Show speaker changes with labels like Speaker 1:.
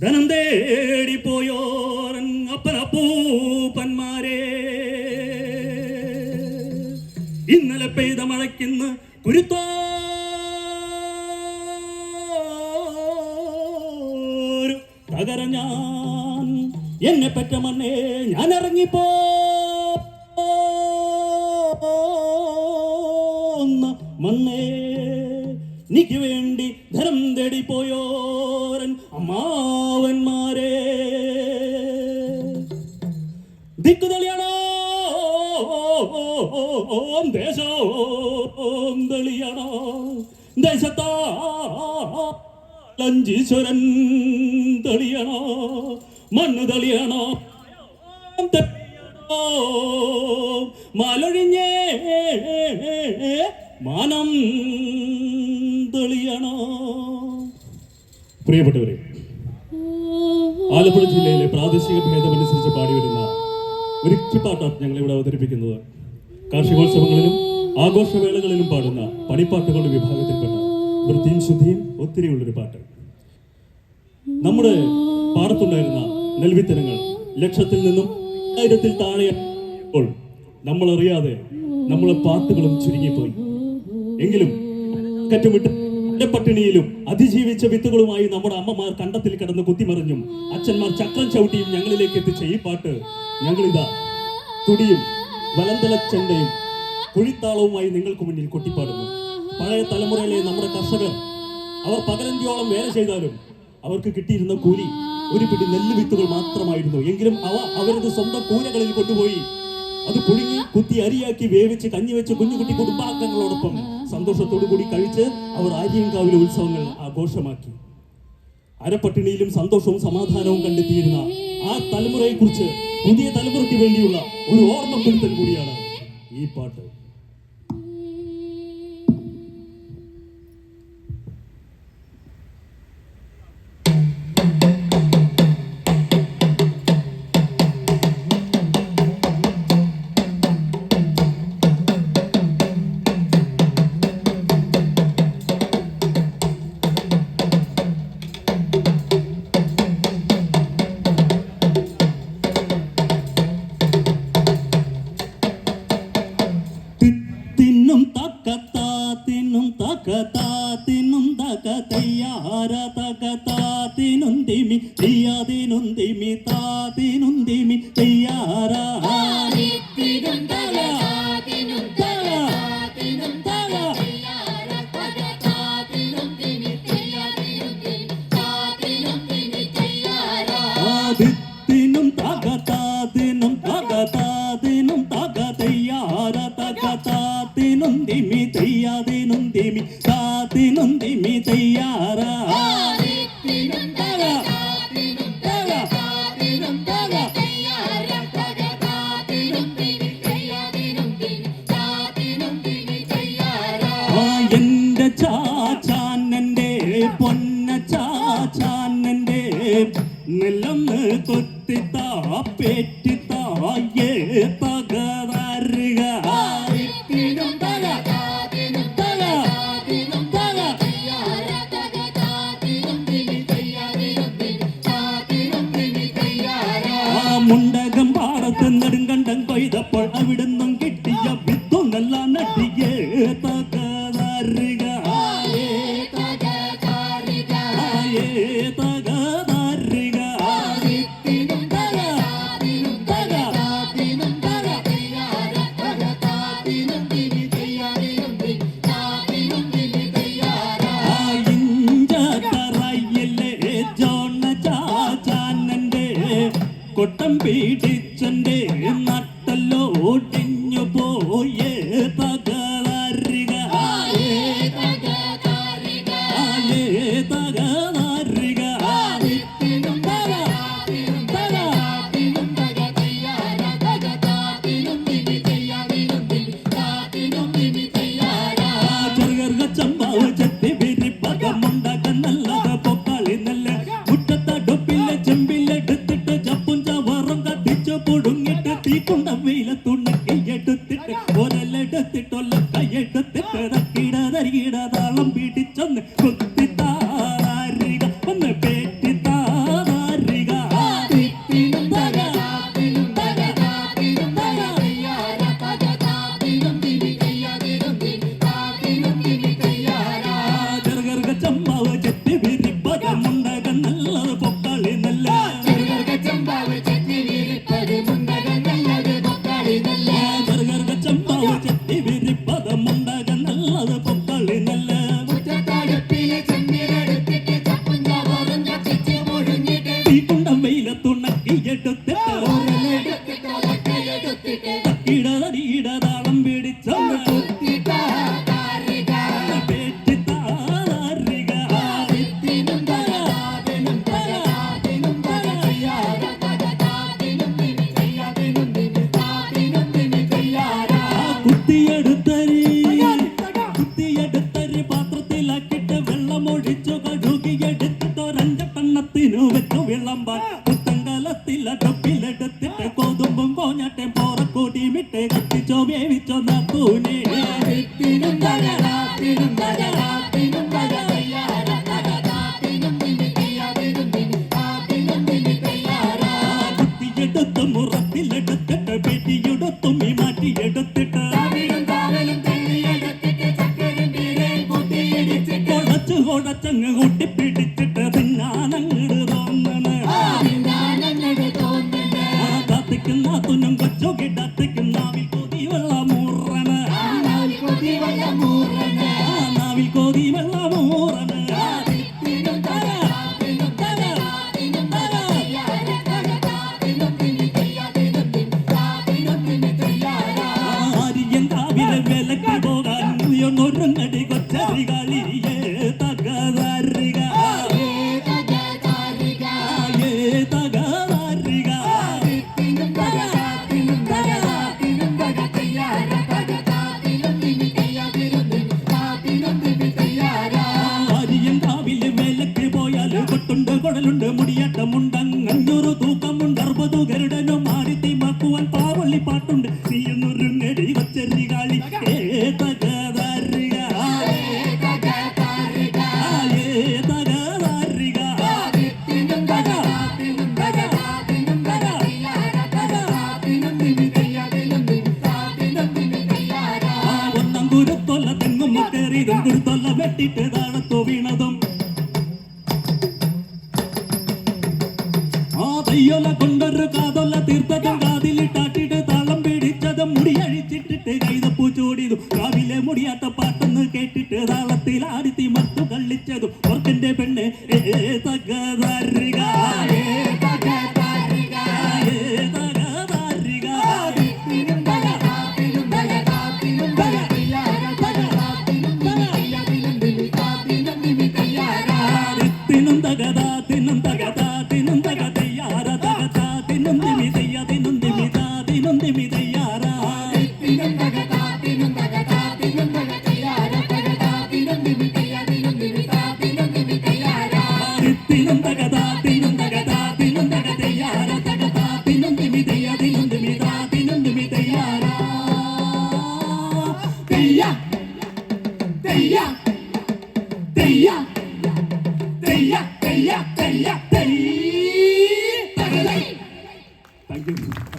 Speaker 1: ധനം തേടിപ്പോയോരൻ അപ്പനപ്പൂപ്പന്മാരെ ഇന്നലെ പെയ്ത മഴയ്ക്കിന്ന് കുരുത്തോരു തകര ഞാൻ എന്നെ പറ്റ മണ്ണേ ഞാൻ ഇറങ്ങിപ്പോ മണ്ണേ എനിക്ക് വേണ്ടി ധനം തേടിപ്പോയോരൻ അമ്മാവന്മാരെ ദിക്കു തെളിയണോ ദേശം തെളിയണോ ദേശത്താ ലഞ്ചീശ്വരൻ തെളിയണോ മണ്ണ് തെളിയണോ മലൊഴിഞ്ഞേ മാനം തെളിയണോ. പ്രിയപ്പെട്ടവരെ, ആലപ്പുഴ ജില്ലയിലെ പ്രാദേശിക ഭേദമനുസരിച്ച് പാടിവരുന്ന ഒരു ഇച്ചിപ്പാട്ടാണ് ഞങ്ങൾ ഇവിടെ അവതരിപ്പിക്കുന്നത്. കാർഷികോത്സവങ്ങളിലും ആഘോഷവേളകളിലും പാടുന്ന പണിപ്പാട്ടുകളുടെ വിഭാഗത്തിൽപ്പെട്ട വൃത്തിയും ശുദ്ധിയും ഒത്തിരിയുള്ളൊരു പാട്ട്. നമ്മുടെ പാടത്തുണ്ടായിരുന്ന നെൽവിത്തനങ്ങൾ ലക്ഷത്തിൽ നിന്നും 1000-ൽ താഴെയപ്പോൾ നമ്മളറിയാതെ നമ്മളെ പാട്ടുകളും ചുരുങ്ങിപ്പോയി. എങ്കിലും കറ്റുമിട്ട് പട്ടിണിയിലും അതിജീവിച്ച വിത്തുകളുമായി നമ്മുടെ അമ്മമാർ കണ്ടത്തിൽ കിടന്ന് കുത്തിമറിഞ്ഞും അച്ഛന്മാർ ചക്രം ചവിട്ടിയും ഞങ്ങളിലേക്ക് എത്തിച്ച ഈ പാട്ട് ഞങ്ങളിതാ തുടിയും വലന്തലച്ചെണ്ടയും കുഴിത്താളവുമായി നിങ്ങൾക്ക് മുന്നിൽ കൊട്ടിപ്പാടുന്നു. പഴയ തലമുറയിലെ നമ്മുടെ കർഷകർ അവർ പകലന്തിയോളം വേല ചെയ്താലും അവർക്ക് കിട്ടിയിരുന്ന കൂലി ഒരു പിടി നെല്ല് വിത്തുകൾ മാത്രമായിരുന്നു. എങ്കിലും അവരത് സ്വന്തം കൂരകളിൽ കൊണ്ടുപോയി അത് പുഴുങ്ങി കുത്തി അരിയാക്കി വേവിച്ച് കഞ്ഞിവെച്ച് കുഞ്ഞുകുട്ടി കുടുംബാംഗങ്ങളോടൊപ്പം സന്തോഷത്തോടു കൂടി കഴിച്ച് അവർ ആര്യങ്കാവിലെ ഉത്സവങ്ങൾ ആഘോഷമാക്കി. അരപ്പട്ടിണിയിലും സന്തോഷവും സമാധാനവും കണ്ടെത്തിയിരുന്ന ആ തലമുറയെക്കുറിച്ച് പുതിയ തലമുറയ്ക്ക് വേണ്ടിയുള്ള ഒരു ഓർമ്മപ്പെടുത്തൽ കൂടിയാണ് ഈ പാട്ട്. എന്റെ ചാച്ചാനന്റെ പൊന്ന ചാച്ചാനന്റെ നെല്ലം കൊത്തിത്താ പേറ്റിത്തായേ പകരുക മുണ്ടകം പാടത്ത് നെടുങ്കണ്ടം കൊയ്തപ്പോൾ അവിടുന്നും കിട്ടിയ വിത്തൊന്നല്ല നടിയേ തകരുക കൊട്ടം പീഡിച്ചന്റെ നട്ടല്ലോ ഒടിഞ്ഞു പോയേ തകരുക ചെറുകർഗ ചമ്പാവ് ചെത്തി വിരി പകമുണ്ടക നല്ലത് പൊക്കളി നല്ല മുറ്റത്ത ഡൊപ്പിലെ ചെമ്പിലെടുത്തിട്ട് പുടുങ്ങിട്ട് തീക്കൊണ്ട വെയിലത്തുണ്ണി എടുത്തിട്ട് ഒരലെടുത്തിട്ടൊല്ല കൈയെടുത്തിട്ട് തക്കിടതരികിടതാളം പിടിച്ചൊന്ന് കുത്തിത്താരിക ഒന്ന് പേറ്റിത്താര കുത്തിയെടുത്തൊരു പാത്രത്തിലാക്കിട്ട് വെള്ളമൊഴിച്ചു കഴുകിയെടുത്തിട്ട് ഒരഞ്ചെണ്ണത്തിനു വെച്ചു വിളമ്പാൻ പുത്തങ്കലത്തിലടുപ്പിലെടുത്തിട്ട് കോതുമ്പും കോഞ്ഞാട്ടെ പോറക്കൂട്ടിമിട്ട് കത്തിച്ചോ വേവിച്ചോ നാത്തൂനെ കുത്തിയെടുത്ത് മുറത്തിലെടുത്തിട്ട് പെട്ടിയെടുത്തും മാറ്റിയെടുത്തിട്ട് കൊടച്ചങ്ങ് കൂട്ടിപ്പിടിച്ചിട്ട് തിന്നാനങ്ങട് തോന്നണ കത്തിക്കുന്ന തുന്നും കൊച്ചു കിടത്തിക്കും നാവിൽ കൊതി വെള്ളം മൂറണ നാവിൽ കൊതി വെള്ളം മൂറണ ആര്യൻ കാവിലെ വിലക്ക് പോകാൻ ഒന്നൊരുങ്ങടി കൊച്ചറികളിയേ കൊടലുണ്ട് മുടിയാട്ടമുണ്ട് 500 തൂക്കമുണ്ട് 60 ഗരുഡനും ആടിത്തി മാക്കുവാൻ പാവള്ളി പാട്ടുണ്ട് നീയൊന്നൊരുങ്ങടി കൊച്ചരികാളി ഒന്നാം കുരുത്തൊല്ല തെങ്ങും കയറിയതും കുരുത്തൊല്ല വെട്ടിട്ട് താഴത്തു വീണതും തയ്യൊല കൊണ്ടൊരു കാതൊല്ല തീർത്തതും കാതിലിട്ടാട്ടിട്ട് താളം പിടിച്ചതും മുടിയഴിച്ചിട്ടിട്ട് കൈതപ്പൂ ചൂടിയതും രാവിലെ മുടിയാട്ട പാട്ടെന്ന് കേട്ടിട്ട് താളത്തിൽ ആടിത്തി മത്തു കള്ളിച്ചതും ഓർക്കന്റെ